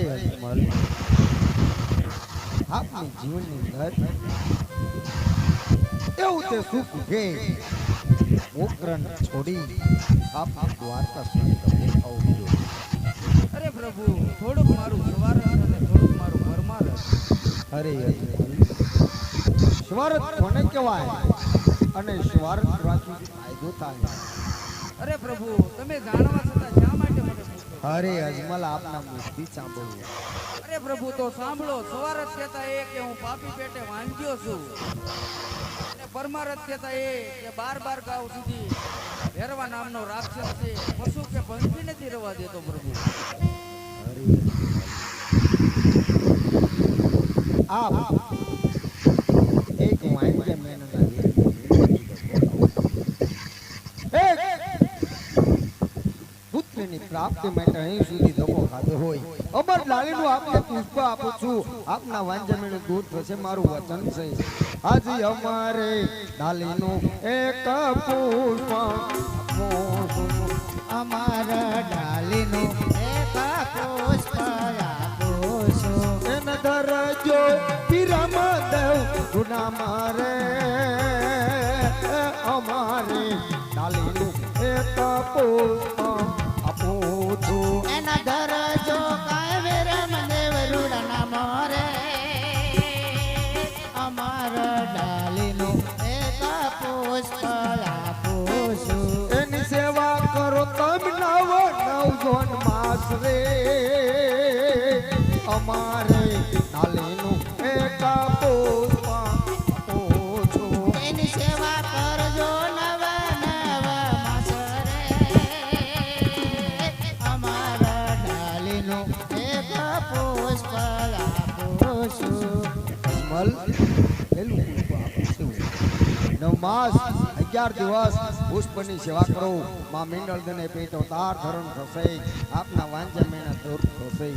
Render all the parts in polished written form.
અરે અજમલ આપની જીવનની અંદર એવું તે સુખ કે મોકરણ છોડી આપની દ્વારકા સુધી તમે આવજો. અરે પ્રભુ, થોડુંક મારું સ્વાર્થ અને થોડુંક મારું પરમારથ. અરે અજમલ સ્વાર્થ કોને કહેવાય અને સ્વાર્થ રાખી ફાયદો થાય? અરે પ્રભુ, તમે જાણવા છતાં શા માટે મને પૂછો? અરે અજમલ આપના મુખથી સાંભળવું. અરે પ્રભુ, તો સાંભળો. સ્વાર્થ કહેતા એ કે હું પાપી પેટે વાંચ્યો છું, અને પરમારથ કહેતા એ કે 12 ગાઉ સુધી ભેરવા નામનો રાક્ષસ છે, પશુ કે પંખી નથી રવા દેતો પ્રભુ. અરે આપ એક વાંજ્ય મેનના પુત્રની પ્રાપ્તિ માટે અહીં સુધી ધક્કો ખાધો હોય, અમર લાલીનું આપને પુષ્પ આપું છું. આપના વાંજ્યમેનું દૂધ થશે, મારું વચન છે. આજે અમારે ડાલીનું એક પુષ્પ આપું છું. અમારા ડાલીનું એક પુષ્પ આપું છું. એને દરજો પિરામદેવ ગુના મારે અમારે ડાલીનું એક પુષ્પ આપું છું. એના દરજો કાય રામદેવ રૂડાના મોરે અમારા ડાલીનું એક પુષ્પ આપું છું. એની સેવા કરો તમે નવ માસ રે અમારે ડાલીનું એક પુષ્પ આપું છું. એની સેવા કરજો નવ માસ રે અમારા ડાલીનું એક પુષ્પ આપું છું. અજમલ પેલું પુષ્પ આપું છું. 9 માસ 11 દિવસ પુષ્પની સેવા કરો. માં મિંડળ દને પેટો તાર ધરણ થશે, આપના વાંજ્ય મેણા દૂર થશે.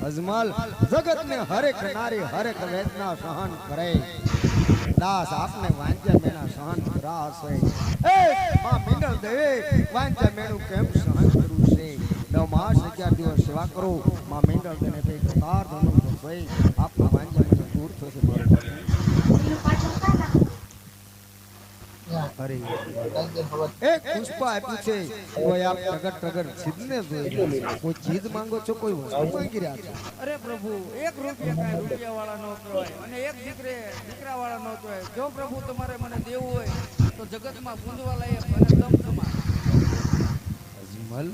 અજમલ જગતને હરેક નારી હરેક વેદના સહન કરે, દાસ આપને વાંજ્ય મેણા સહન કરાશે. એ માં મિંડળ દેવે વાંજ્ય મેણું કેમ સહન કરવું છે? 9 માસ 11 દિવસ સેવા કરો. માં મિંડળ દને પેટો તાર ધરણ થશે, આપના વાંજ્ય મેણા દૂર થશે. અરે એક પુષ્પ આપ્યું છે, કોઈ આપ ટગર ટગર જીદને જોઈ, કોઈ જીદ માંગો છો, કોઈ વસ્તુ માંગી રહ્યા છો. અરે પ્રભુ, 1 રૂપિયા કાંઈ રૂપિયા વાળા ન કહેવાય, અને એક દીકરા વાળા ન કહેવાય. જો પ્રભુ તમારે મને દેવું હોય તો જગતમાં પૂંજવા લાયક અને દમ સમાન. અજમલ